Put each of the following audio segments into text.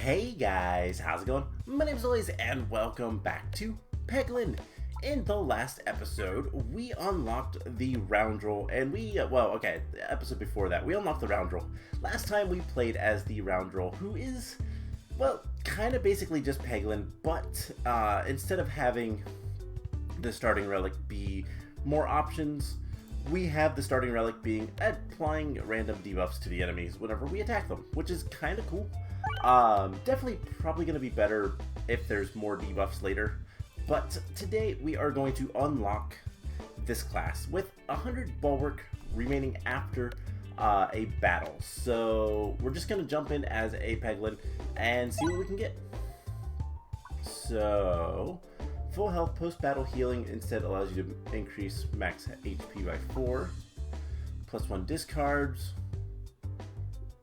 Hey guys, how's it going? My name is Elias and welcome back to Peglin. In the last episode, we unlocked the roundrel and the episode before that, we unlocked the roundrel. Last time we played as the roundrel, who is, well, kind of basically just Peglin, but instead of having the starting relic be more options, we have the starting relic being applying random debuffs to the enemies whenever we attack them, which is kind of cool. Definitely probably going to be better if there's more debuffs later, but today we are going to unlock this class with 100 Ballwark remaining after a battle. So we're just going to jump in as a Peglin and see what we can get. So full health post-battle healing instead allows you to increase max HP by 4. +1 discards.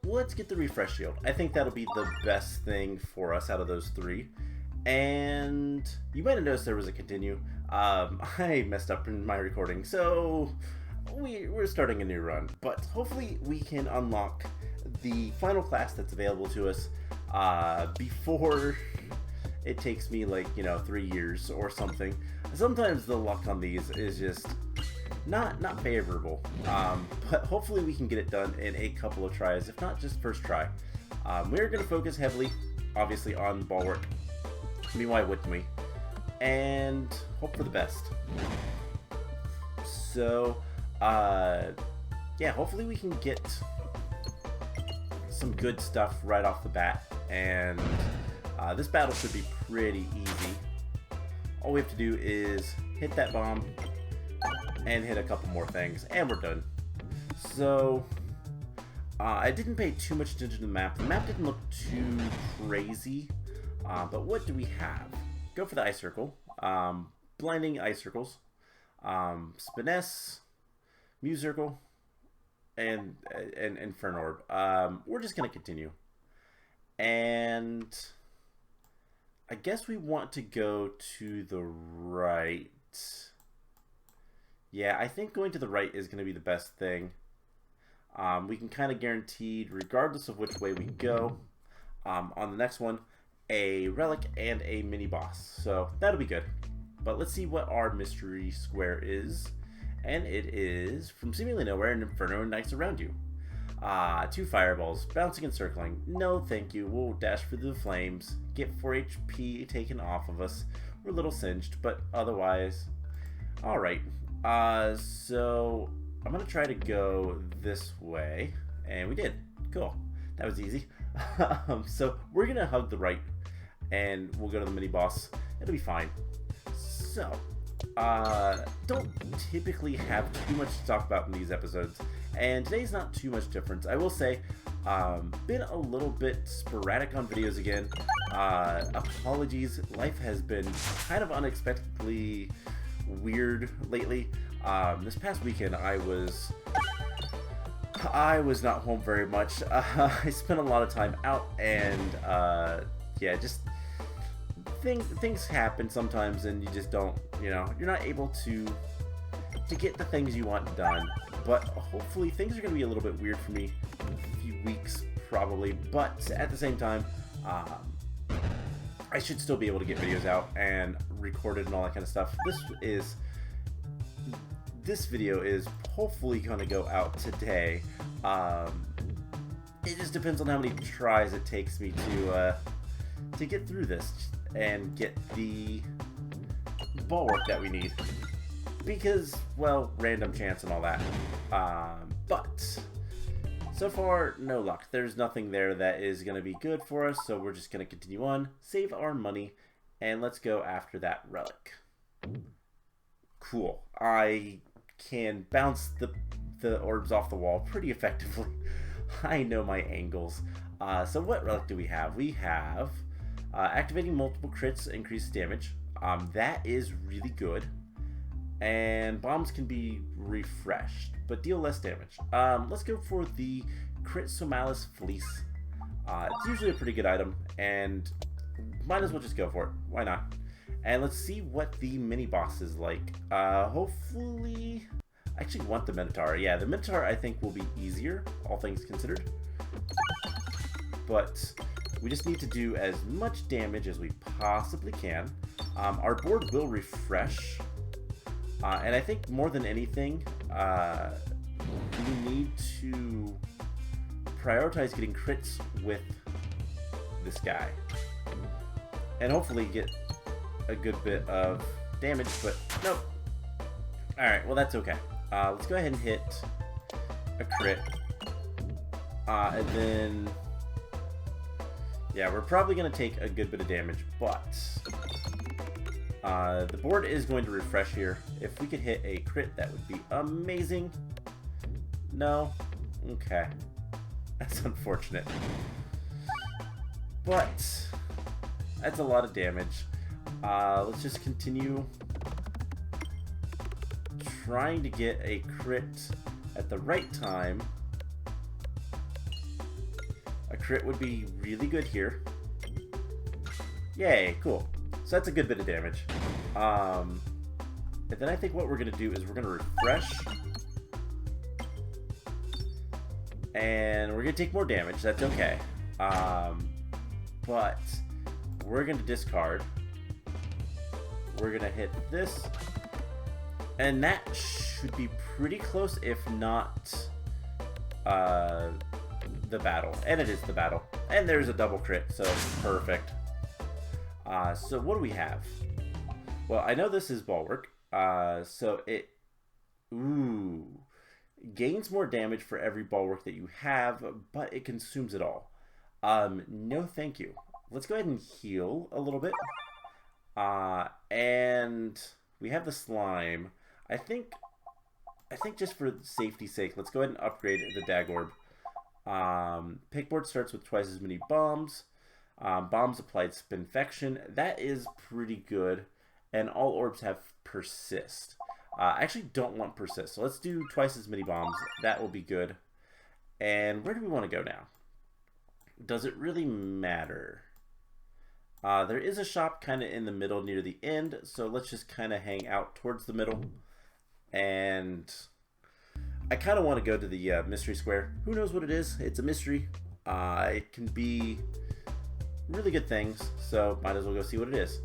Let's get the refresh shield. I think that'll be the best thing for us out of those three. And you might have noticed there was a continue. I messed up in my recording, so we're starting a new run. But hopefully we can unlock the final class that's available to us before it takes me 3 years or something. Sometimes the luck on these is just not favorable, but hopefully we can get it done in a couple of tries, if not just first try. We're going to focus heavily, obviously, on Ballwark. I mean, why wouldn't we? And hope for the best. So, yeah, hopefully we can get some good stuff right off the bat, and this battle should be pretty easy. All we have to do is hit that bomb and hit a couple more things, and we're done. So, I didn't pay too much attention to the map. The map didn't look too crazy, but what do we have? Go for the ice circle. Blinding ice circles. Spiness, Muse circle, and Inferno orb. We're just going to continue. And I guess we want to go to the right. Yeah, I think going to the right is going to be the best thing. We can kind of guaranteed, regardless of which way we go, on the next one, a relic and a mini boss. So that'll be good. But let's see what our mystery square is. And it is, from seemingly nowhere, an inferno ignites around you. 2 fireballs, bouncing and circling. No thank you, we'll dash through the flames, get 4 HP taken off of us. We're a little singed, but otherwise, alright. So I'm gonna try to go this way, and we did. Cool, that was easy. So we're gonna hug the right, and we'll go to the mini boss. It'll be fine. So, don't typically have too much to talk about in these episodes, and today's not too much difference. I will say, been a little bit sporadic on videos again. Apologies, life has been kind of unexpectedly weird lately. This past weekend I was not home very much. I spent a lot of time out, and yeah, just things happen sometimes, and you just don't, you're not able to get the things you want done. But hopefully things are going to be a little bit weird for me a few weeks probably, but at the same time, I should still be able to get videos out and recorded and all that kind of stuff. This video is hopefully going to go out today. It just depends on how many tries it takes me to get through this and get the Ballwark that we need. Because, well, random chance and all that. But so far, no luck. There's nothing there that is going to be good for us, so we're just going to continue on, save our money, and let's go after that relic. Cool. I can bounce the orbs off the wall pretty effectively. I know my angles. So what relic do we have? We have activating multiple crits, increased damage. That is really good. And bombs can be refreshed, but deal less damage. Let's go for the Crit Somalis Fleece. It's usually a pretty good item, and might as well just go for it. Why not? And let's see what the mini boss is like. Hopefully, I actually want the Minotaur. Yeah, the Minotaur I think will be easier, all things considered. But We just need to do as much damage as we possibly can. Our board will refresh. And I think more than anything, we need to prioritize getting crits with this guy. And hopefully get a good bit of damage, but nope. Alright, well that's okay. Let's go ahead and hit a crit. And then... yeah, we're probably going to take a good bit of damage, but... the board is going to refresh here. If we could hit a crit, that would be amazing. No? Okay. That's unfortunate. But... that's a lot of damage. Let's just continue trying to get a crit at the right time. A crit would be really good here. Yay, cool. So that's a good bit of damage. And then I think what we're going to do is we're going to refresh. And we're going to take more damage. That's okay. But we're going to discard. We're going to hit this. And that should be pretty close, if not the battle. And it is the battle. And there's a double crit, so perfect. So what do we have? Well, I know this is Ballwark. So it... ooh. Gains more damage for every Ballwark that you have, but it consumes it all. No thank you. Let's go ahead and heal a little bit. And we have the slime. I think just for safety's sake, let's go ahead and upgrade the Dag Orb. Pickboard starts with twice as many bombs. Bombs applied Spinfection. That is pretty good. And all orbs have persist. I actually don't want persist, so let's do twice as many bombs. That will be good. And where do we want to go now? Does it really matter? There is a shop kind of in the middle near the end, so let's just kind of hang out towards the middle. And I kind of want to go to the mystery square. Who knows what it is? It's a mystery. It can be really good things, so might as well go see what it is.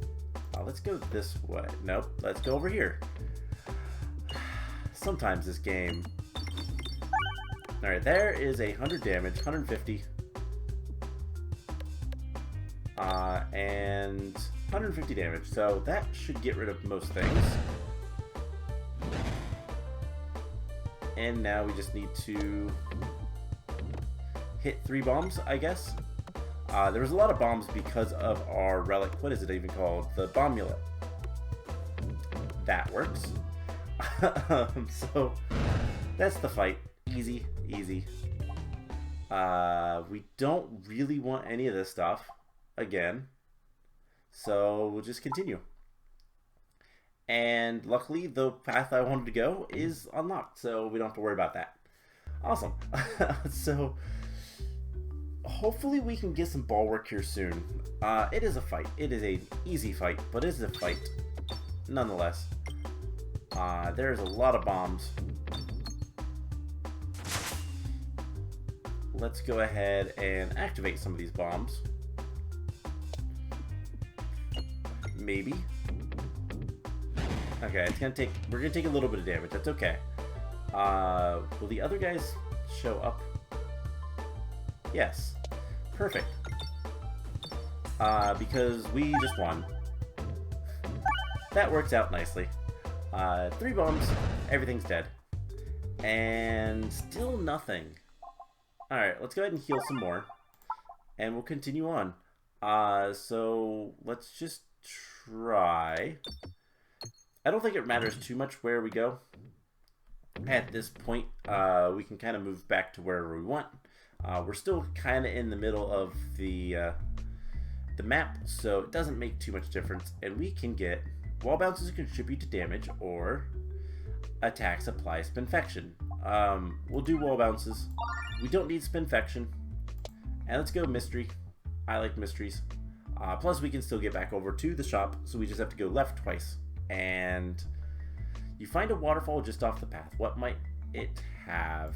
Let's go this way. Nope, let's go over here. Sometimes this game... alright, there is 100 damage, 150. And 150 damage, so that should get rid of most things. And now we just need to hit 3 bombs, I guess. There was a lot of bombs because of our relic. What is it even called? The Bombulet. That works. So that's the fight. Easy, easy. We don't really want any of this stuff again, so we'll just continue. And luckily the path I wanted to go is unlocked, so we don't have to worry about that. Awesome. So hopefully we can get some Ballwark here soon. It is a fight. It is an easy fight, but it is a fight nonetheless. There's a lot of bombs. Let's go ahead and activate some of these bombs. Maybe. Okay, it's gonna take. We're gonna take a little bit of damage. That's okay. Will the other guys show up? Yes. Perfect. Because we just won. That works out nicely. 3 bombs, everything's dead. And still nothing. Alright, let's go ahead and heal some more. And we'll continue on. So let's just try. I don't think it matters too much where we go. At this point, we can kind of move back to wherever we want. We're still kind of in the middle of the map, so it doesn't make too much difference. And we can get wall bounces contribute to damage, or attacks apply Spinfection. We'll do wall bounces. We don't need Spinfection. And let's go mystery. I like mysteries. Plus we can still get back over to the shop, so we just have to go left twice. And you find a waterfall just off the path. What might it have?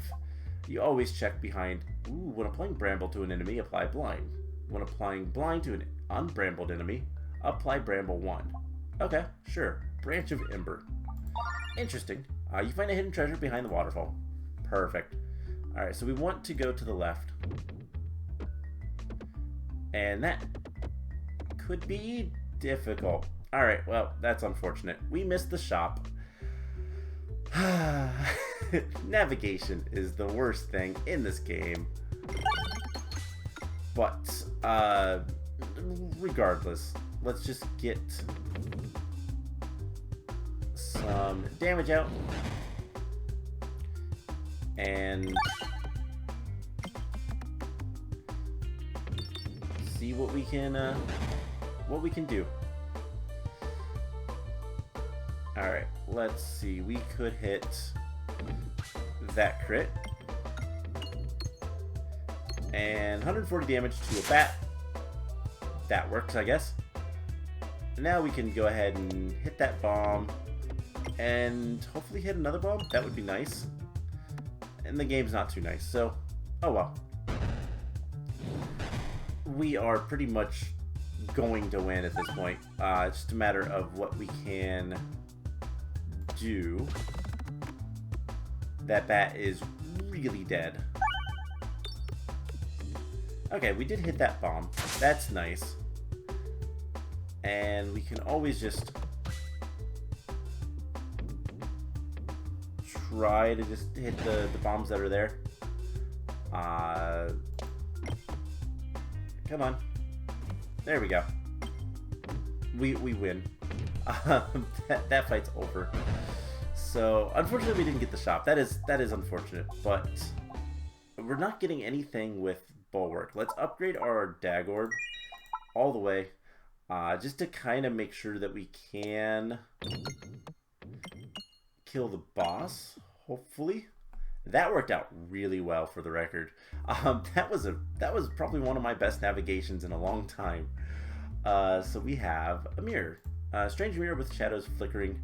You always check behind. Ooh, when applying Bramble to an enemy, apply Blind. When applying blind to an unbrambled enemy, apply bramble 1. Okay, sure. Branch of Ember. Interesting. You find a hidden treasure behind the waterfall. Perfect. Alright, so we want to go to the left. And that could be difficult. Alright, well, that's unfortunate. We missed the shop. Navigation is the worst thing in this game. But, regardless, let's just get some damage out. And see what we can do. Alright, let's see. We could hit that crit. And 140 damage to a bat. That works, I guess. Now we can go ahead and hit that bomb. And hopefully hit another bomb. That would be nice. And the game's not too nice, so oh well. We are pretty much going to win at this point. It's just a matter of what we can do. That bat is really dead. Okay, we did hit that bomb. That's nice. And we can always just try to just hit the bombs that are there. Come on. There we go. We win. That fight's over. So, unfortunately we didn't get the shop. That is unfortunate, but we're not getting anything with Ballwark. Let's upgrade our dag orb all the way, just to kind of make sure that we can kill the boss, hopefully. That worked out really well, for the record. That was probably one of my best navigations in a long time. So we have a mirror. Strange mirror with shadows flickering.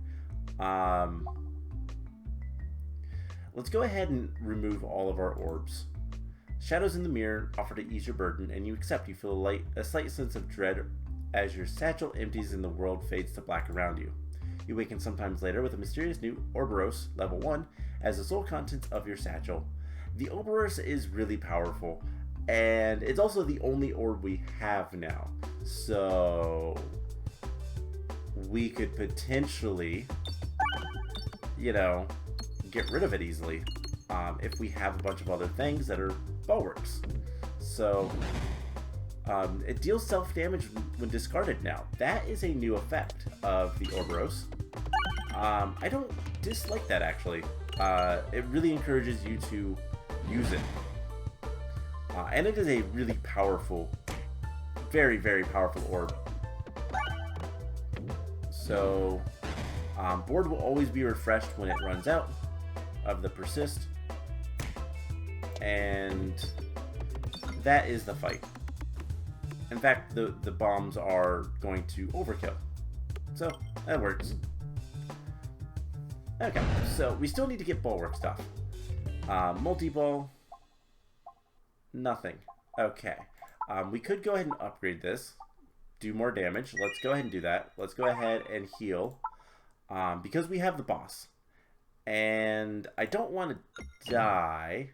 Let's go ahead and remove all of our orbs. Shadows in the mirror offer to ease your burden, and you accept. You feel a slight sense of dread as your satchel empties and the world fades to black around you. You awaken sometimes later with a mysterious new Ouroboros, level 1, as the sole contents of your satchel. The Ouroboros is really powerful, and it's also the only orb we have now. So we could potentially, you know, get rid of it easily if we have a bunch of other things that are Ballwarks. So it deals self-damage when discarded now. That is a new effect of the Ouroboros. I don't dislike that, actually. It really encourages you to use it. And it is a really powerful, very, very powerful orb. So, board will always be refreshed when it runs out of the persist. And that is the fight. In fact, the bombs are going to overkill. So, that works. Okay, so we still need to get Ballwark stuff. Multi-ball. Nothing. Okay. We could go ahead and upgrade this. Do more damage. Let's go ahead and do that. Let's go ahead and heal. Because we have the boss. And I don't want to die.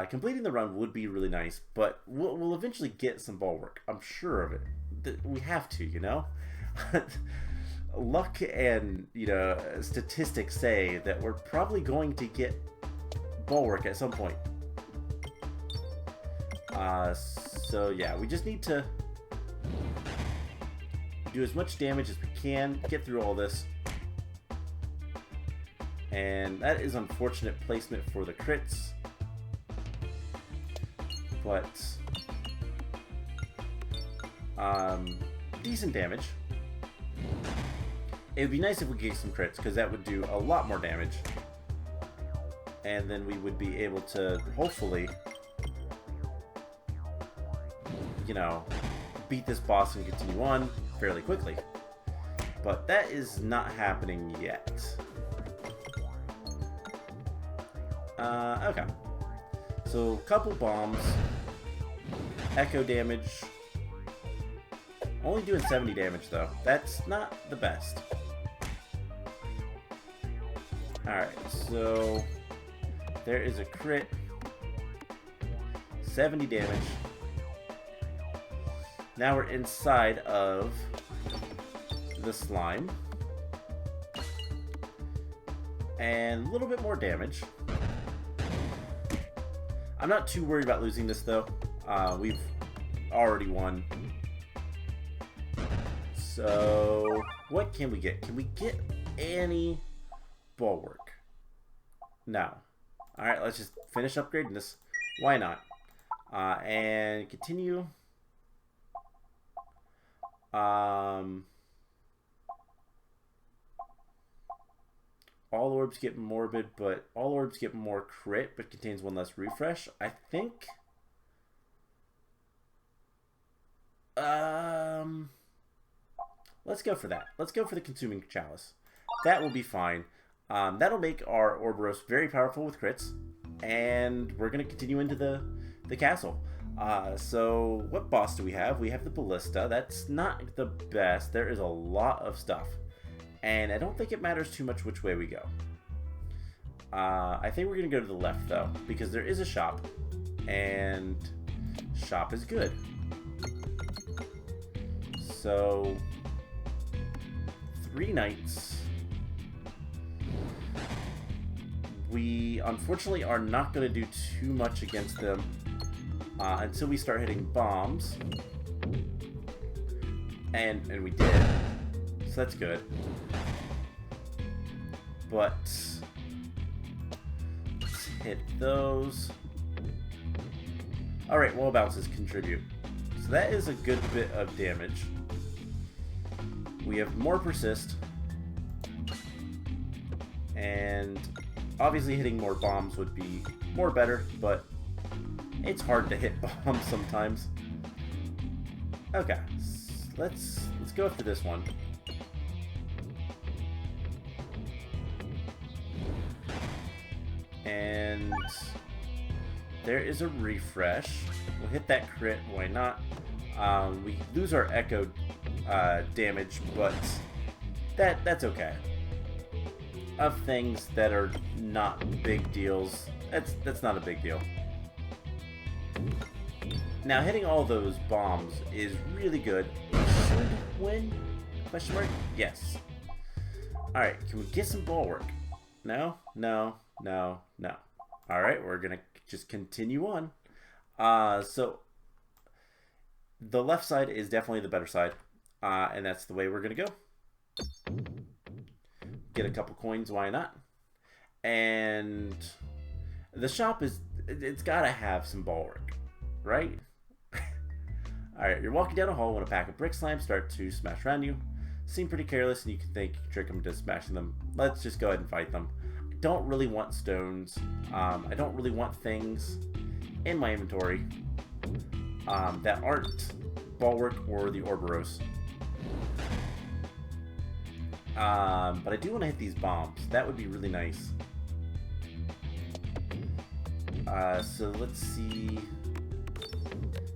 Completing the run would be really nice, but we'll eventually get some Ballwark. I'm sure of it. We have to, you know? Luck and, you know, statistics say that we're probably going to get Ballwark at some point. So yeah, we just need to do as much damage as we can, get through all this. And that is unfortunate placement for the crits. But decent damage. It would be nice if we get some crits, because that would do a lot more damage. And then we would be able to, hopefully, you know, beat this boss and continue on fairly quickly. But that is not happening yet. Okay. So, couple bombs. echo damage. Only doing 70 damage though. That's not the best. Alright, so there is a crit. 70 damage. Now we're inside of the slime. And a little bit more damage. I'm not too worried about losing this though. We've already won. So, what can we get? Can we get any Ballwark? No. Alright, let's just finish upgrading this. Why not? And continue. All orbs get morbid, but all orbs get more crit, but contains one less refresh. I think. Let's go for that. Let's go for the consuming chalice. That will be fine. That'll make our Orboros very powerful with crits, and we're gonna continue into the castle. So what boss do we have? We have the Ballista. That's not the best. There is a lot of stuff. And I don't think it matters too much which way we go. I think we're going to go to the left, though, because there is a shop. And shop is good. So, 3 knights. We, unfortunately, are not going to do too much against them until we start hitting bombs. And we did. So that's good. But let's hit those. Alright, wall bounces contribute. So that is a good bit of damage. We have more persist. And obviously hitting more bombs would be more better, but it's hard to hit bombs sometimes. Okay, let's go after this one. And there is a refresh. We'll hit that crit, why not? We lose our echo damage, but that's okay. Of things that are not big deals, that's not a big deal. Now hitting all those bombs is really good. Should win? Question mark? Yes. Alright, can we get some Ballwark? No? No. No, no. Alright, we're gonna just continue on. So, the left side is definitely the better side. And that's the way we're gonna go. Get a couple coins, why not? And the shop it's gotta have some Ballwark, right? Alright, you're walking down a hall when a pack of brick slimes start to smash around you. Seem pretty careless and you can think you can trick them into smashing them. Let's just go ahead and fight them. Don't really want stones. I don't really want things in my inventory that aren't Ballwark or the Orboros. But I do want to hit these bombs. That would be really nice. So let's see.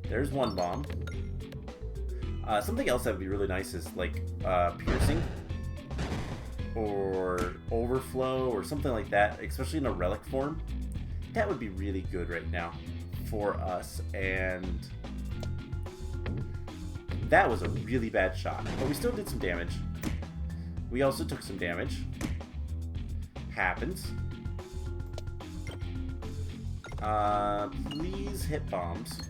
There's one bomb. Something else that would be really nice is like piercing. Or overflow or something like that, especially in a relic form. That would be really good right now for us, and that was a really bad shot, but we still did some damage. We also took some damage. Happens. Please hit bombs.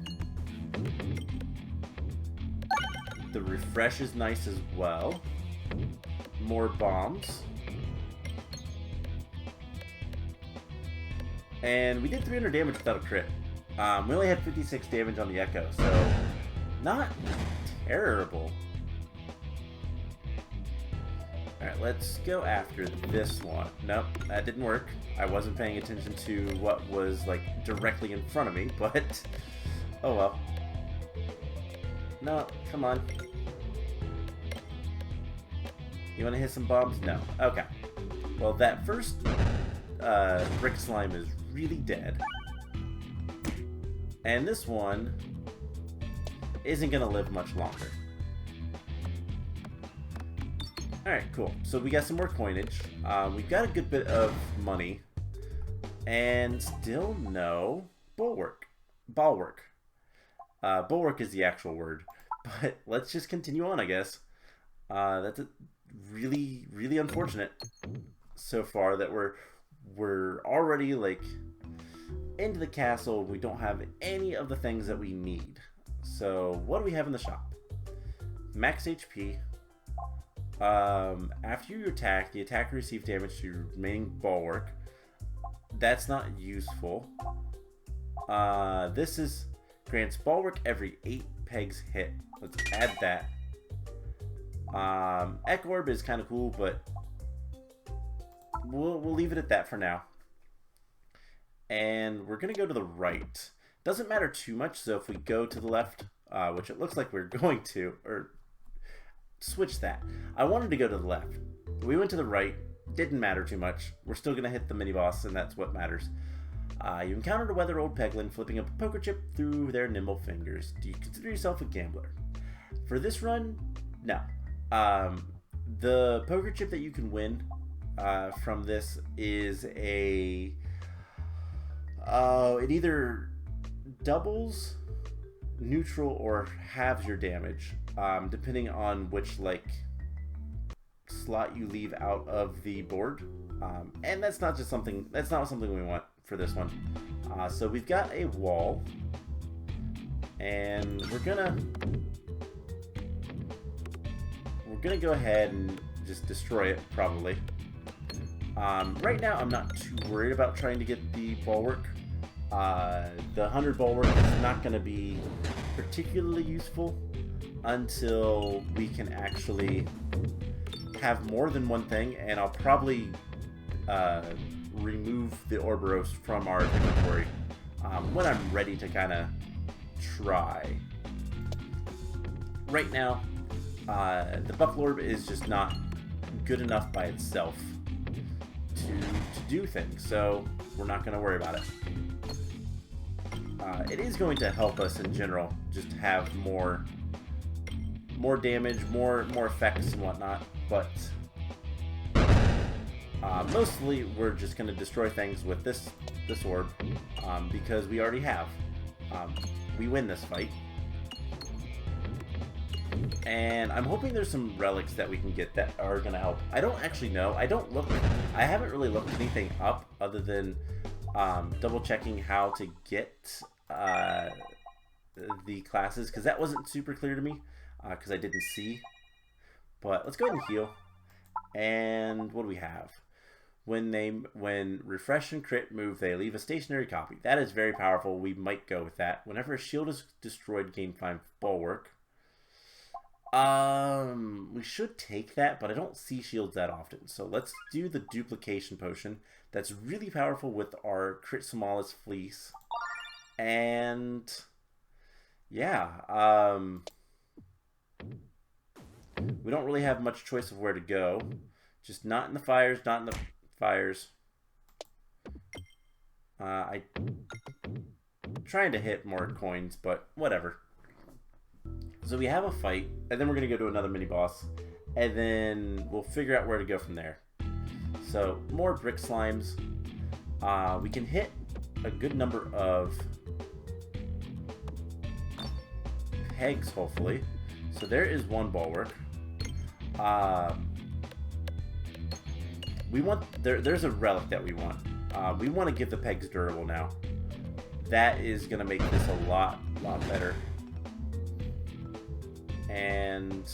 The refresh is nice as well. More bombs. And we did 300 damage without a crit. We only had 56 damage on the echo, so not terrible. Alright, let's go after this one. Nope, that didn't work. I wasn't paying attention to what was like directly in front of me, but oh well. No, come on. You want to hit some bombs? No. Okay. Well, that first brick slime is really dead. And this one isn't going to live much longer. Alright, cool. So we got some more coinage. We've got a good bit of money. And still no Ballwark. Ballwark is the actual word. But let's just continue on, I guess. That's really, really unfortunate so far that we're already, like, into the castle. We don't have any of the things that we need. So what do we have in the shop? Max HP. After you attack, the attacker receives damage to your remaining Ballwark. That's not useful. This is grants Ballwark every 8 pegs hit. Let's add that. Orb is kind of cool, but we'll leave it at that for now. And we're gonna go to the right. Doesn't matter too much. So if we go to the left, which it looks like we're going to, or switch that. I wanted to go to the left. We went to the right. Didn't matter too much. We're still going to hit the mini-boss, and that's what matters. You encountered a weather old Peglin flipping a poker chip through their nimble fingers. Do you consider yourself a gambler? For this run, no. The poker chip that you can win from this is a... it either doubles, neutral, or halves your damage. Depending on which, like, slot you leave out of the board, and that's not something we want for this one. So we've got a wall, and we're gonna go ahead and just destroy it, probably. Right now, I'm not too worried about trying to get the Ballwark. The 100 Ballwark is not going to be particularly useful until we can actually have more than one thing, and I'll probably remove the Ouroboros from our inventory when I'm ready to kind of try. Right now, the Buffalo Orb is just not good enough by itself to do things, so we're not going to worry about it. It is going to help us in general, just have more damage, more effects and whatnot, but mostly we're just going to destroy things with this orb because we already have. We win this fight. And I'm hoping there's some relics that we can get that are going to help. I don't actually know. I haven't really looked anything up other than double checking how to get the classes, because that wasn't super clear to me because I didn't see. But let's go ahead and heal. And what do we have? When refresh and crit move, they leave a stationary copy. That is very powerful. We might go with that. Whenever a shield is destroyed, gain 5 Ballwark. We should take that, but I don't see shields that often. So let's do the duplication potion. That's really powerful with our Crit Somalis Fleece. And yeah, we don't really have much choice of where to go. Just not in the fires, not in the fires. I'm trying to hit more coins, but whatever. So we have a fight, and then we're going to go to another mini-boss, and then we'll figure out where to go from there. So, more brick slimes. We can hit a good number of pegs, hopefully. So there is one Ballwark. There's a relic that we want. We want to give the pegs durable now. That is going to make this a lot better. And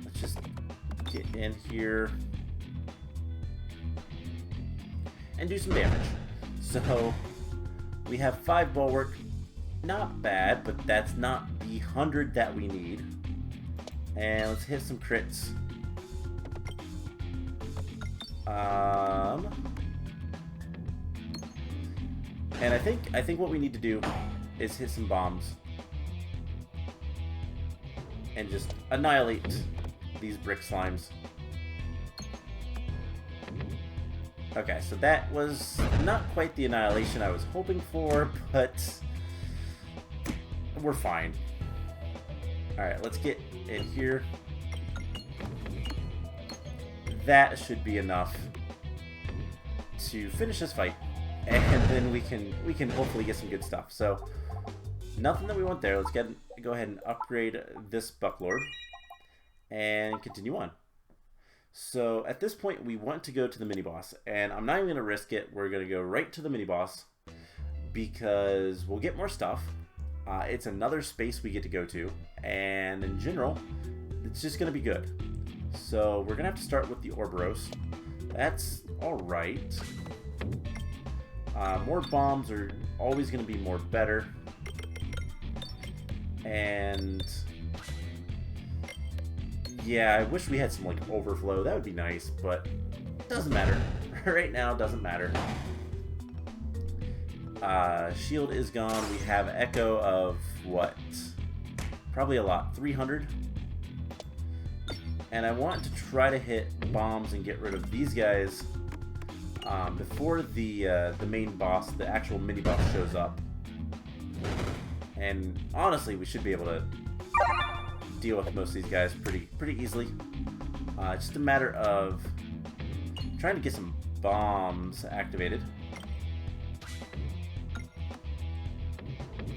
let's just get in here and do some damage. So we have 5 Ballwark. Not bad, but that's not the 100 that we need. And let's hit some crits. And I think what we need to do is hit some bombs and just annihilate these brick slimes. Okay, so that was not quite the annihilation I was hoping for, but we're fine. Alright, let's get in here. That should be enough to finish this fight. And then we can hopefully get some good stuff. So, nothing that we want there. Let's go ahead and upgrade this Bucklord. And continue on. So, at this point, we want to go to the mini-boss. And I'm not even going to risk it. We're going to go right to the mini-boss. Because we'll get more stuff. It's another space we get to go to. And in general, it's just going to be good. So, we're going to have to start with the Orbs. That's alright. More bombs are always going to be more better. And yeah, I wish we had some like overflow. That would be nice, but doesn't matter. Right now, doesn't matter. Shield is gone. We have Echo of what? Probably a lot. 300. And I want to try to hit bombs and get rid of these guys before the main boss, the actual mini boss, shows up. And honestly, we should be able to deal with most of these guys pretty easily. Just a matter of trying to get some bombs activated.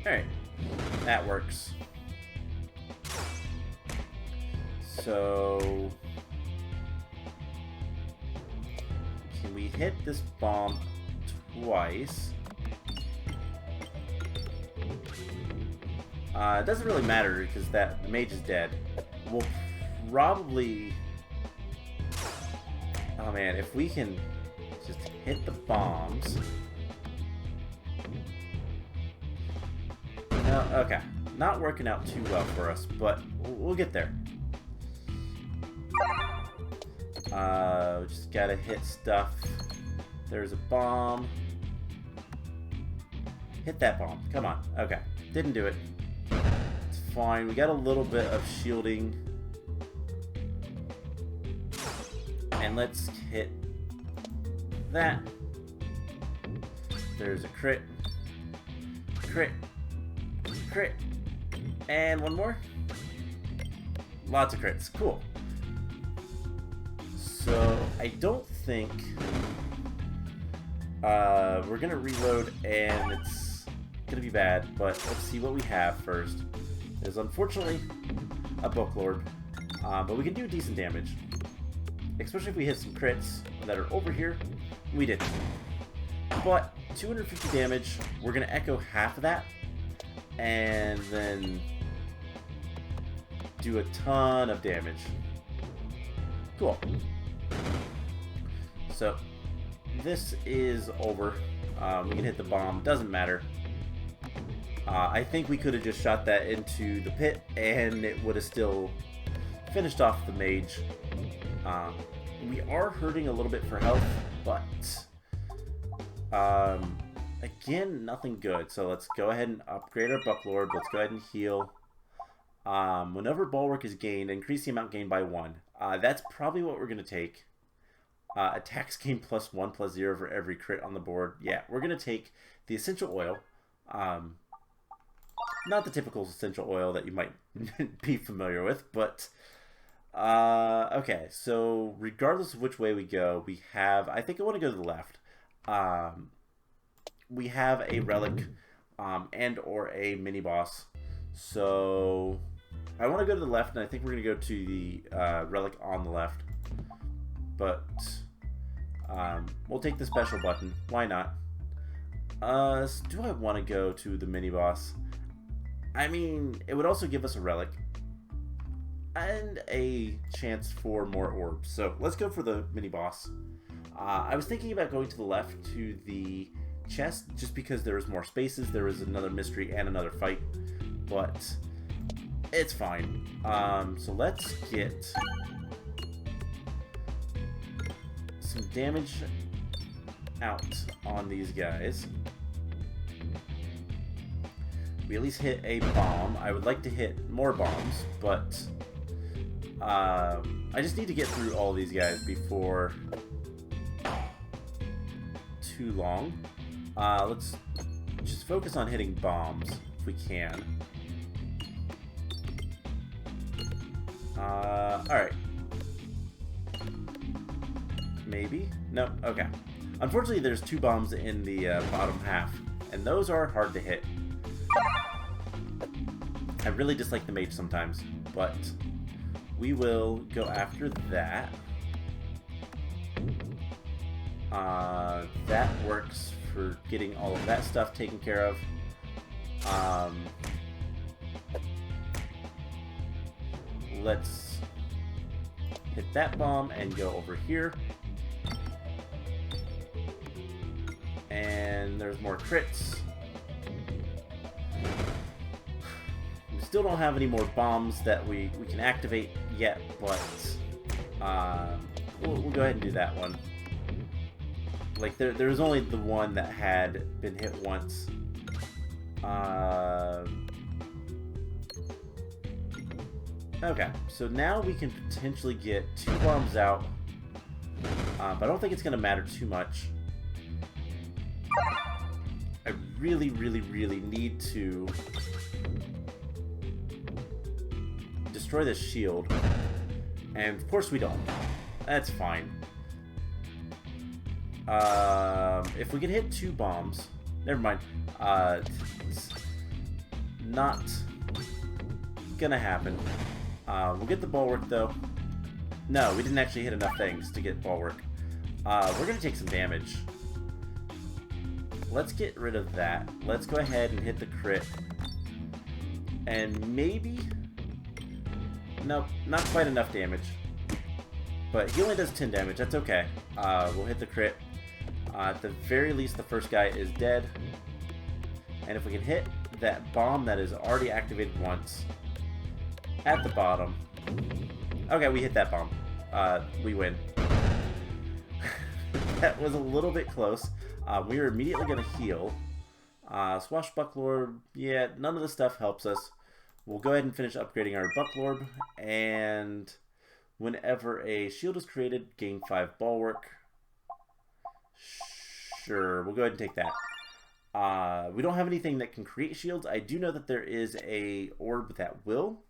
Alright, that works. So, can we hit this bomb twice? It doesn't really matter because the mage is dead. We'll probably... Oh man, if we can just hit the bombs... No, okay. Not working out too well for us, but we'll get there. Just gotta hit stuff. There's a bomb. Hit that bomb. Come on. Okay. Didn't do it. It's fine. We got a little bit of shielding. And let's hit that. There's a crit. Crit. Crit. And one more. Lots of crits. Cool. So, I don't think we're going to reload and it's going to be bad, but let's see what we have first. There's unfortunately a Bucklord, but we can do decent damage. Especially if we hit some crits that are over here. We didn't. But 250 damage, we're going to echo half of that, and then do a ton of damage. Cool. So, this is over. We can hit the bomb. Doesn't matter. I think we could have just shot that into the pit, and it would have still finished off the mage. We are hurting a little bit for health, but again, nothing good. So let's go ahead and upgrade our Bucklord. Let's go ahead and heal. Whenever Ballwark is gained, increase the amount gained by 1. That's probably what we're going to take. Attacks gain +1/+0 for every crit on the board. Yeah, we're going to take the essential oil. Not the typical essential oil that you might be familiar with, but okay, so regardless of which way we go, we have, I think I want to go to the left. We have a relic and or a mini boss. So I want to go to the left, and I think we're going to go to the relic on the left. But we'll take the special button. Why not? Do I want to go to the mini boss? I mean, it would also give us a relic and a chance for more orbs. So let's go for the mini boss. I was thinking about going to the left to the chest just because there was more spaces. There was another mystery and another fight, but it's fine. So let's get some damage out on these guys. We at least hit a bomb. I would like to hit more bombs, but I just need to get through all these guys before too long. Let's just focus on hitting bombs if we can. Alright. Maybe? No, okay. Unfortunately, there's 2 bombs in the bottom half, and those are hard to hit. I really dislike the mage sometimes, but we will go after that. That works for getting all of that stuff taken care of. Let's hit that bomb and go over here. And there's more crits. We still don't have any more bombs that we can activate yet, but we'll go ahead and do that one. Like, there was only the one that had been hit once. Okay, so now we can potentially get 2 bombs out, but I don't think it's going to matter too much. I really, really, really need to destroy this shield, and of course we don't. That's fine. If we can hit 2 bombs, never mind. It's not gonna happen. We'll get the Ballwark though. No, we didn't actually hit enough things to get Ballwark. We're gonna take some damage. Let's get rid of that. Let's go ahead and hit the crit. And maybe... Nope, not quite enough damage. But he only does 10 damage, that's okay. We'll hit the crit. At the very least, the first guy is dead. And if we can hit that bomb that is already activated once at the bottom. Okay, we hit that bomb. We win. That was a little bit close. We are immediately going to heal. Swashbuckler, yeah, none of this stuff helps us. We'll go ahead and finish upgrading our Bucklorb, and whenever a shield is created, gain 5 Ballwark. Sure, we'll go ahead and take that. We don't have anything that can create shields. I do know that there is a orb that will.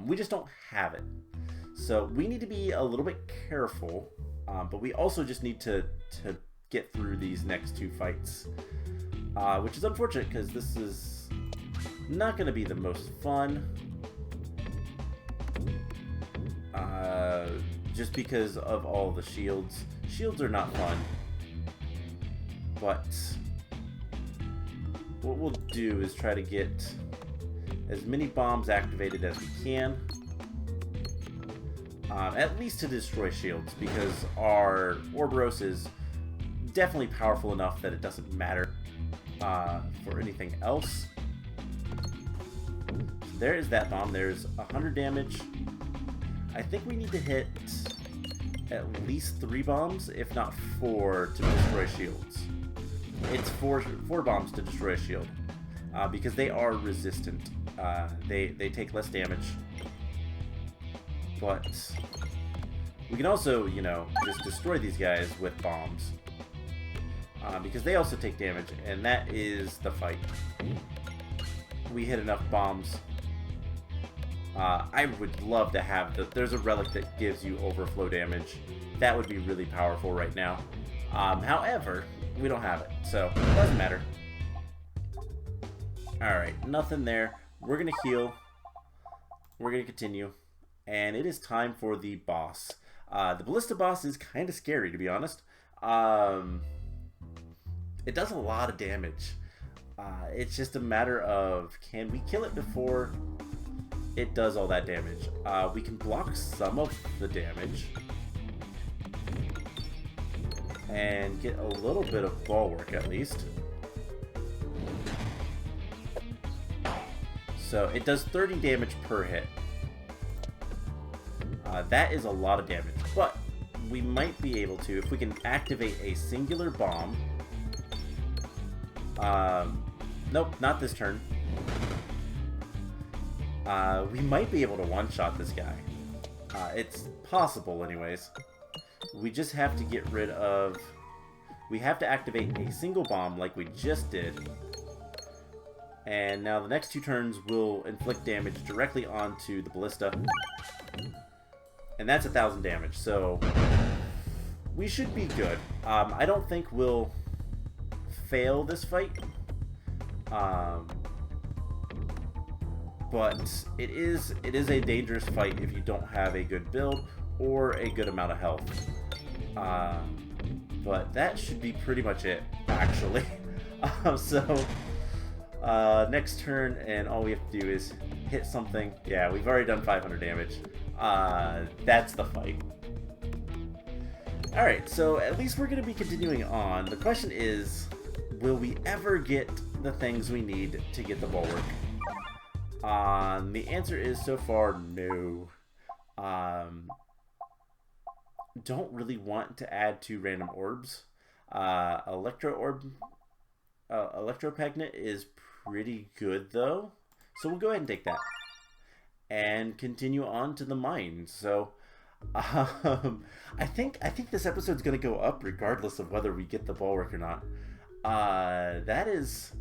We just don't have it. So we need to be a little bit careful, but we also just need to get through these next 2 fights, which is unfortunate because this is not going to be the most fun, just because of all the shields. Shields are not fun, but what we'll do is try to get as many bombs activated as we can, at least to destroy shields, because our Ouroboros is definitely powerful enough that it doesn't matter for anything else. So there is that bomb. There's 100 damage. I think we need to hit at least 3 bombs, if not 4, to destroy shields. It's 4 bombs to destroy a shield, because they are resistant. They take less damage, but we can also, you know, just destroy these guys with bombs. Because they also take damage, and that is the fight. We hit enough bombs. I would love to have there's a relic that gives you overflow damage. That would be really powerful right now. However, we don't have it, so it doesn't matter. Alright, nothing there. We're going to heal. We're going to continue. And it is time for the boss. The Ballista boss is kind of scary, to be honest. It does a lot of damage. It's just a matter of, can we kill it before it does all that damage? We can block some of the damage and get a little bit of Ballwark at least. So it does 30 damage per hit. That is a lot of damage, but we might be able to, if we can activate a singular bomb. Nope, not this turn. We might be able to one-shot this guy. It's possible anyways. We just have to get rid of... We have to activate a single bomb like we just did. And now the next 2 turns will inflict damage directly onto the Ballista. And that's 1,000 damage, so we should be good. I don't think we'll fail this fight. But it is a dangerous fight if you don't have a good build or a good amount of health. But that should be pretty much it, actually. Next turn, and all we have to do is hit something. Yeah, we've already done 500 damage. That's the fight. Alright, so at least we're going to be continuing on. The question is, will we ever get the things we need to get the Ballwark? The answer is so far no. Don't really want to add 2 random orbs. Electro Peglin is pretty good though, so we'll go ahead and take that and continue on to the mine. So I think this episode's gonna go up regardless of whether we get the Ballwark or not. That is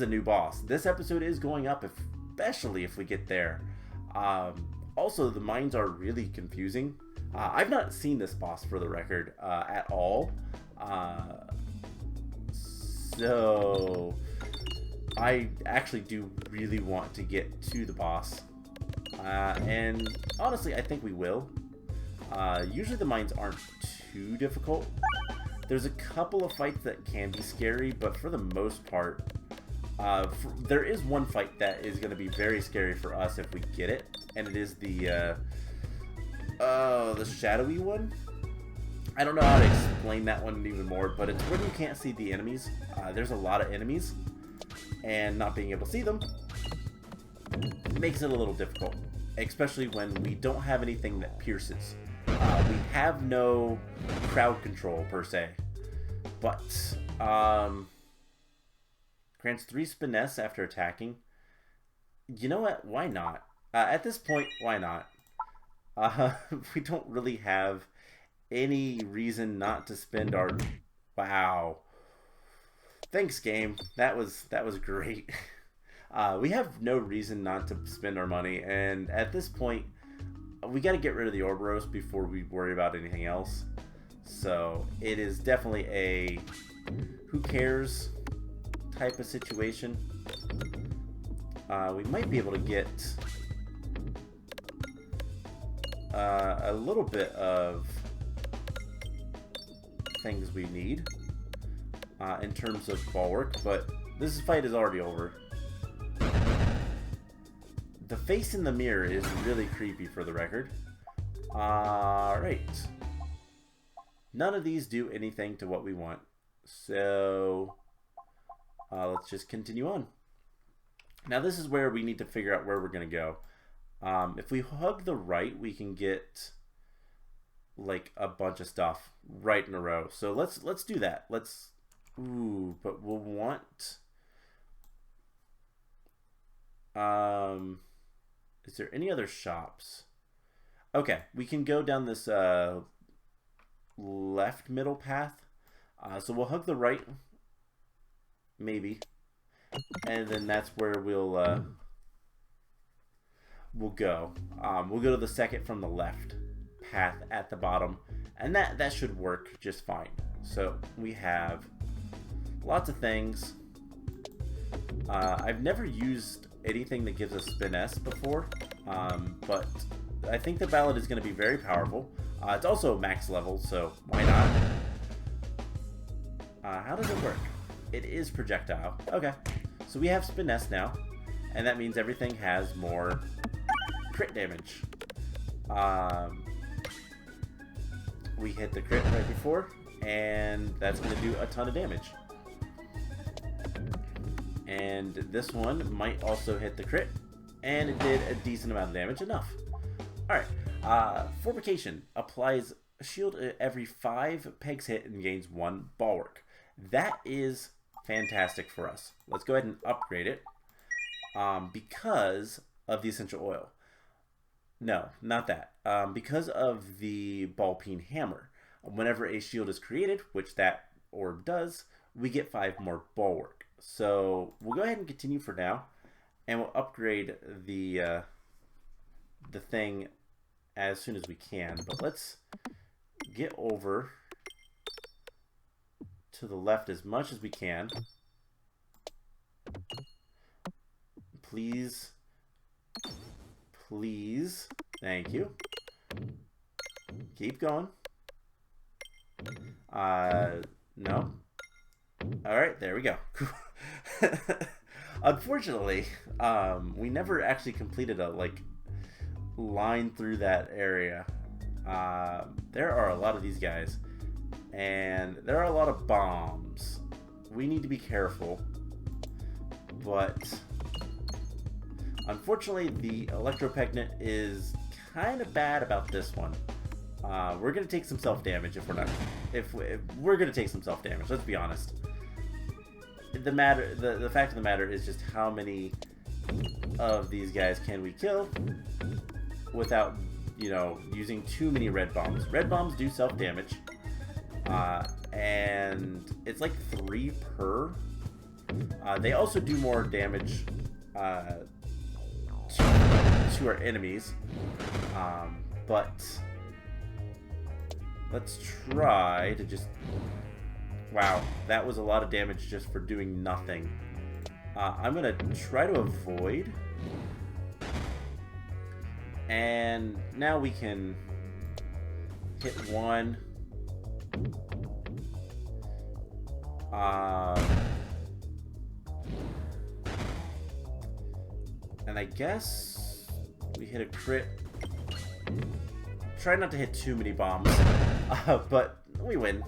a new boss. This episode is going up, especially if we get there. Also, the mines are really confusing. I've not seen this boss, for the record, at all. So I actually do really want to get to the boss. And honestly, I think we will. Usually the mines aren't too difficult. There's a couple of fights that can be scary, but for the most part, there is one fight that is going to be very scary for us if we get it, and it is the shadowy one. I don't know how to explain that one even more, but it's when you can't see the enemies. There's a lot of enemies, and not being able to see them makes it a little difficult, especially when we don't have anything that pierces. We have no crowd control per se, but grants 3 finesse after attacking. You know what? Why not? At this point, why not? We don't really have any reason not to spend our... Wow. Thanks, game. That was great. We have no reason not to spend our money, and at this point, we got to get rid of the orb roast before we worry about anything else. So it is definitely a who cares type of situation. We might be able to get a little bit of things we need in terms of Ballwark, but this fight is already over. The face in the mirror is really creepy, for the record. Alright. None of these do anything to what we want. So let's just continue on. Now this is where we need to figure out where we're going to go. If we hug the right, we can get like a bunch of stuff right in a row. So let's do that. Ooh, but we'll want... is there any other shops? Okay, we can go down this left middle path. So we'll hug the right, maybe, and then that's where we'll go. We'll go to the second from the left path at the bottom, and that should work just fine. So we have lots of things. I've never used anything that gives us finesse before, but I think the ballad is going to be very powerful. It's also max level, so why not? How does it work? It is projectile. Okay, so we have finesse now, and that means everything has more crit damage. We hit the crit right before, and that's going to do a ton of damage. And this one might also hit the crit, and it did a decent amount of damage. Enough. Alright, Formication applies a shield every 5 pegs hit and gains 1 Ballwark. That is fantastic for us. Let's go ahead and upgrade it because of the essential oil. No, not that. Because of the ball peen hammer. Whenever a shield is created, which that orb does, we get 5 more Ballwark. So we'll go ahead and continue for now, and we'll upgrade the the thing as soon as we can. But let's get over to the left as much as we can. Please. Please. Thank you. Keep going. No. Alright, there we go. Unfortunately, we never actually completed a, like, line through that area. There are a lot of these guys. And there are a lot of bombs. We need to be careful. But unfortunately, the Electro-Pegnant is kind of bad about this one. We're going to take some self-damage if we're not... If we're going to take some self-damage, let's be honest. The fact of the matter is just how many of these guys can we kill without, you know, using too many red bombs. Red bombs do self-damage. And it's like 3 per. They also do more damage to our enemies. But let's try to just... Wow, that was a lot of damage just for doing nothing. I'm going to try to avoid. And now we can hit one. And I guess we hit a crit. Try not to hit too many bombs, but we win.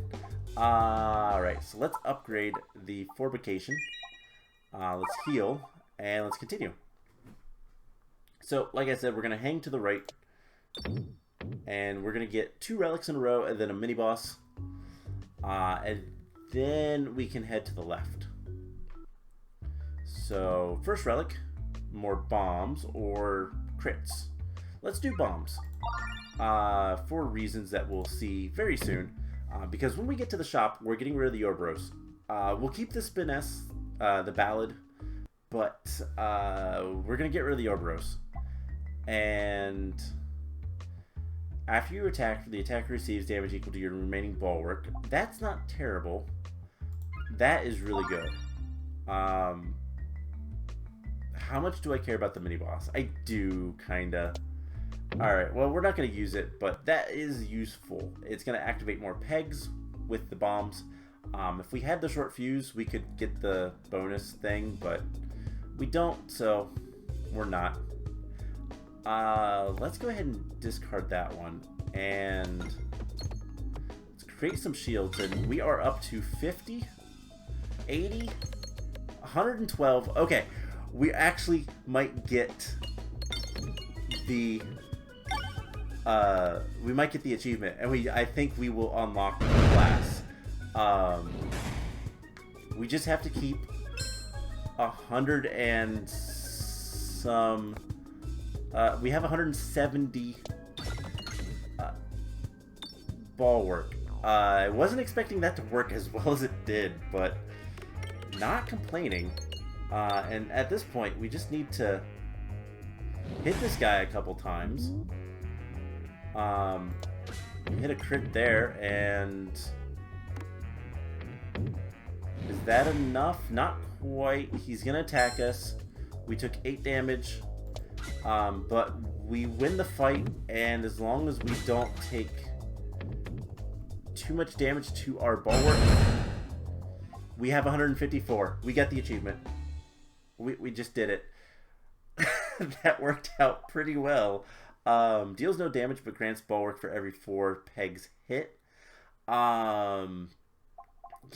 Alright, so let's upgrade the Forbication. Let's heal, and let's continue. So, like I said, we're going to hang to the right, and we're going to get 2 relics in a row, and then a mini-boss. And then we can head to the left. So, first relic, more bombs or crits. Let's do bombs. For reasons that we'll see very soon. Because when we get to the shop, we're getting rid of the orbs. We'll keep the Spiness, the Ballad, but we're going to get rid of the orbs. And after you attack, the attacker receives damage equal to your remaining Ballwark. That's not terrible. That is really good. How much do I care about the mini-boss? I do, kinda. Alright, well, we're not going to use it, but that is useful. It's going to activate more pegs with the bombs. If we had the short fuse, we could get the bonus thing, but we don't, so we're not. Let's go ahead and discard that one, and let's create some shields, and we are up to 50, 80, 112. Okay, we actually might get the we might get the achievement, and I think we will unlock the class. We just have to keep 100 and some. We have 170 Ballwark. I wasn't expecting that to work as well as it did, but not complaining. And at this point, we just need to hit this guy a couple times. Hit a crit there, and is that enough? Not quite. He's gonna attack us. We took 8 damage, but we win the fight, and as long as we don't take too much damage to our Ballwark, we have 154. We got the achievement. We just did it. That worked out pretty well. Deals no damage but grants Ballwark for every 4 pegs hit. You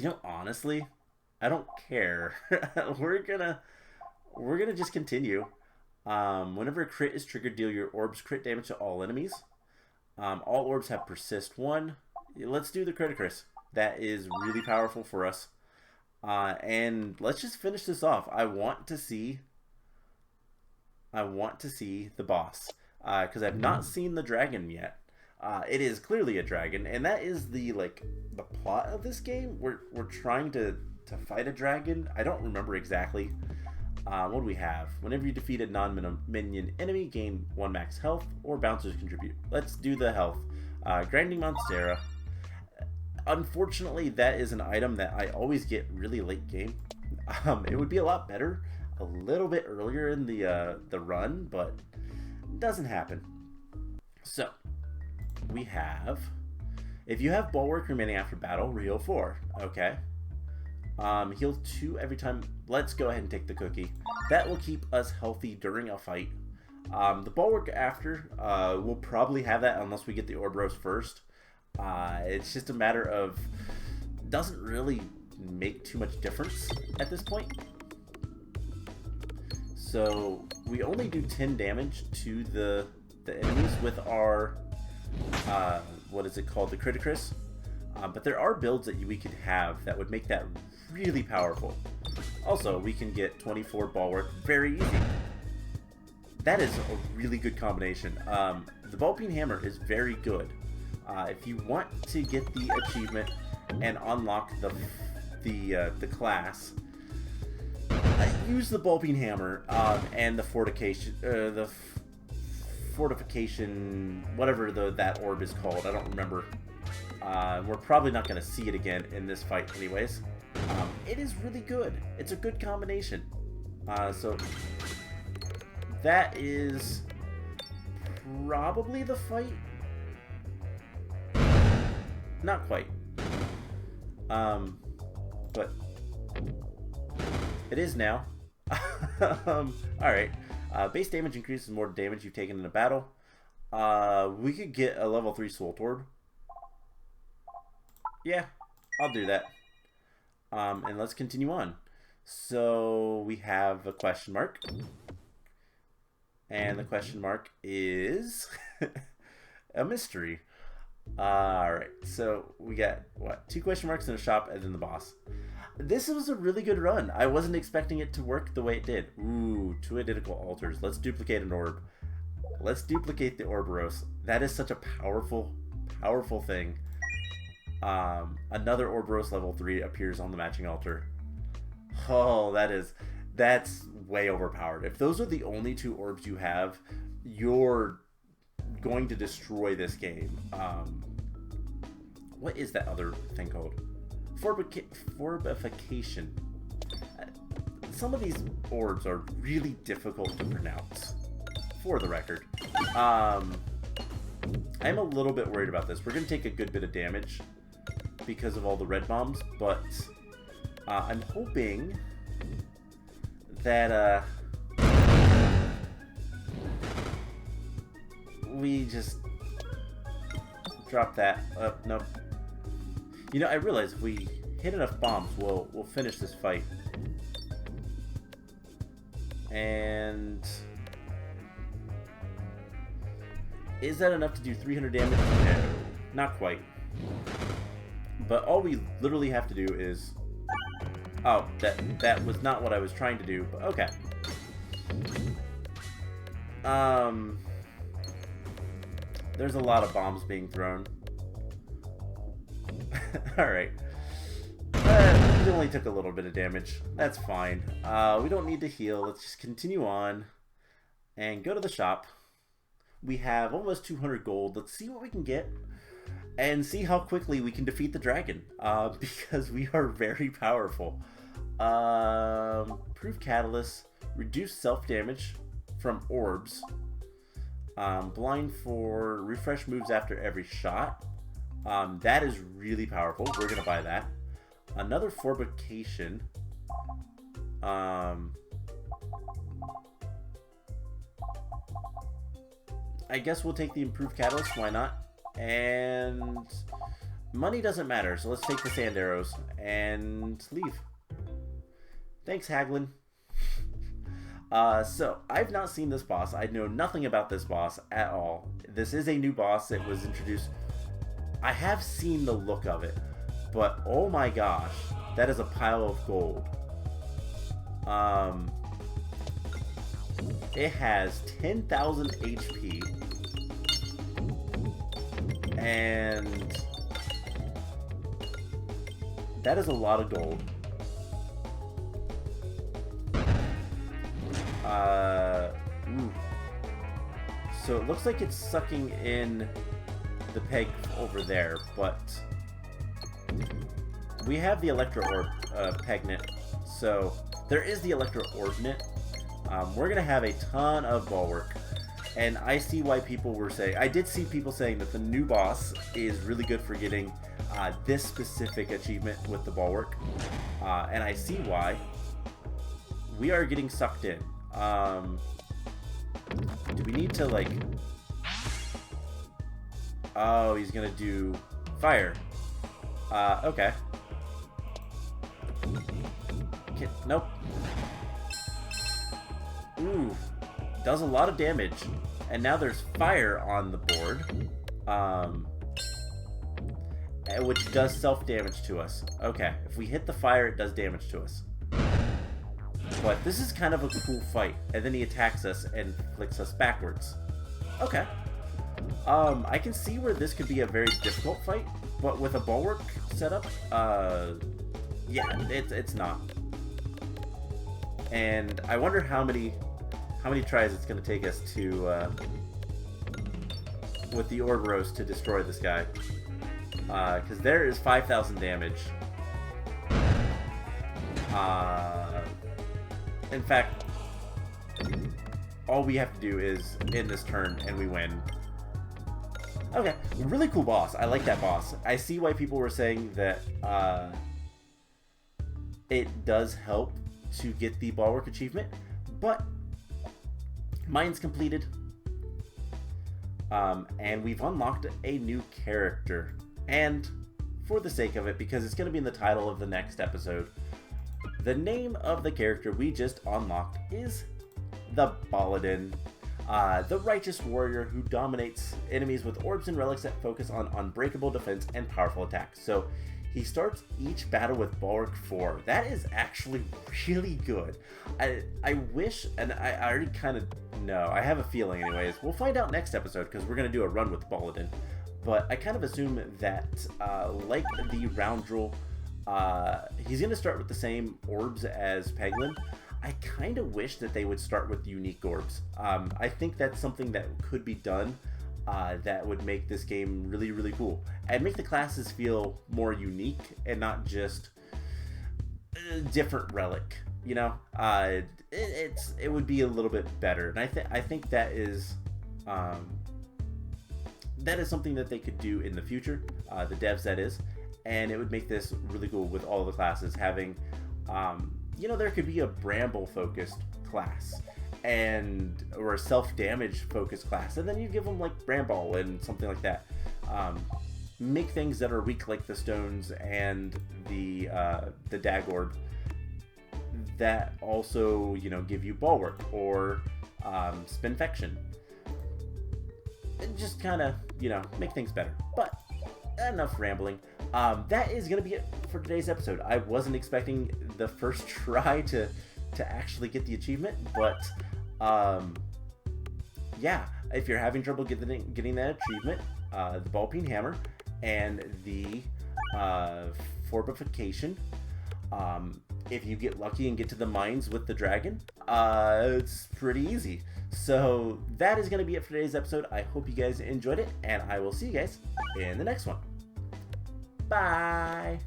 know, honestly, I don't care. We're gonna just continue. Whenever a crit is triggered, deal your orbs crit damage to all enemies. All orbs have persist 1. Let's do the Criticus. That is really powerful for us. And let's just finish this off. I want to see the boss, because I've not seen the dragon yet. It is clearly a dragon, and that is the plot of this game. We're trying to fight a dragon. I don't remember exactly. What do we have? Whenever you defeat a non-minion enemy, gain 1 max health, or bouncers contribute. Let's do the health. Grinding Monstera. Unfortunately, that is an item that I always get really late game. It would be a lot better a little bit earlier in the run, but it doesn't happen. So, we have... If you have Ballwark remaining after battle, heal 4. Okay. Heal 2 every time. Let's go ahead and take the cookie. That will keep us healthy during a fight. The Ballwark after, we'll probably have that unless we get the Orb Roast first. It's just a matter of... Doesn't really make too much difference at this point. So, we only do 10 damage to the enemies with our... what is it called? The Criticus. But there are builds that we could have that would make that really powerful. Also, we can get 24 Ballwark very easy. That is a really good combination. The Ball-Peen Hammer is very good. If you want to get the achievement and unlock the class, use the Ball-Peen Hammer and the fortification, whatever that orb is called. I don't remember. We're probably not going to see it again in this fight anyways. It is really good. It's a good combination. So that is probably the fight. Not quite. But it is now. Alright. Base damage increases more damage you've taken in a battle. We could get a level 3 Soul Orb. Yeah, I'll do that. And let's continue on. So we have a question mark. And the question mark is a mystery. Alright, so we got, what, 2 question marks in a shop and then the boss. This was a really good run. I wasn't expecting it to work the way it did. Ooh, 2 identical altars. Let's duplicate an orb. Let's duplicate the orb roast. That is such a powerful, powerful thing. Another orb roast level 3 appears on the matching altar. Oh, that's way overpowered. If those are the only 2 orbs you have, you're going to destroy this game. What is that other thing called? Forbification. Some of these orbs are really difficult to pronounce, for the record. I'm a little bit worried about this. We're going to take a good bit of damage because of all the red bombs, but I'm hoping that we just drop that. Nope. You know, I realize if we hit enough bombs, we'll finish this fight. And is that enough to do 300 damage? No, not quite. But all we literally have to do is... Oh, that was not what I was trying to do, but okay. There's a lot of bombs being thrown. Alright. It only took a little bit of damage. That's fine. We don't need to heal. Let's just continue on and go to the shop. We have almost 200 gold. Let's see what we can get and see how quickly we can defeat the dragon, because we are very powerful. Proof Catalyst, reduce self-damage from orbs, blind for refresh moves after every shot. That is really powerful. We're going to buy that. Another Forbification. I guess we'll take the improved catalyst. Why not? And money doesn't matter, so let's take the sand arrows and leave. Thanks, Haglin. So I've not seen this boss. I know nothing about this boss at all. This is a new boss. It was introduced. I have seen the look of it, but oh my gosh, that is a pile of gold. It has 10,000 HP, and that is a lot of gold. Ooh. So it looks like it's sucking in the peg over there, but we have the Electro Orb Peglin, so there is the Electro Orbnit. We're gonna have a ton of Ballwark, and I see why people were saying. I did see people saying that the new boss is really good for getting this specific achievement with the Ballwark, and I see why. We are getting sucked in. Do we need to, like... Oh, he's gonna do fire. Okay. Nope. Ooh. Does a lot of damage. And now there's fire on the board. Which does self-damage to us. Okay. If we hit the fire, it does damage to us. But this is kind of a cool fight. And then he attacks us and flicks us backwards. Okay. I can see where this could be a very difficult fight, but with a Ballwark setup, yeah, it's not. And I wonder how many tries it's going to take us to, with the Orb Roast to destroy this guy. Because there is 5,000 damage. In fact, all we have to do is end this turn and we win. Okay, really cool boss. I like that boss. I see why people were saying that it does help to get the Ballwark achievement, but mine's completed. And we've unlocked a new character. And for the sake of it, because it's going to be in the title of the next episode, the name of the character we just unlocked is the Ballwark. The righteous warrior who dominates enemies with orbs and relics that focus on unbreakable defense and powerful attacks. So he starts each battle with Ballwark 4. That is actually really good. I wish, and I already kind of know, I have a feeling anyways. We'll find out next episode because we're going to do a run with Ballwark. But I kind of assume that, like the Roundrel, he's going to start with the same orbs as Peglin. I kind of wish that they would start with unique orbs. I think that's something that could be done that would make this game really, really cool. And make the classes feel more unique and not just a different relic, you know? It would be a little bit better. And I think that is something that they could do in the future, the devs that is. And it would make this really cool with all the classes having... you know, there could be a Bramble-focused class, or a self-damage focused class, and then you give them like Bramble and something like that. Make things that are weak like the stones and the Dag Orb that also, you know, give you Ballwark or Spinfection. And just kind of, you know, make things better. But enough rambling. That is going to be it for today's episode. I wasn't expecting the first try to actually get the achievement, but yeah, if you're having trouble getting that achievement, the ball peen hammer and the fortification, if you get lucky and get to the mines with the dragon, it's pretty easy. So that is going to be it for today's episode. I hope you guys enjoyed it, and I will see you guys in the next one. Bye!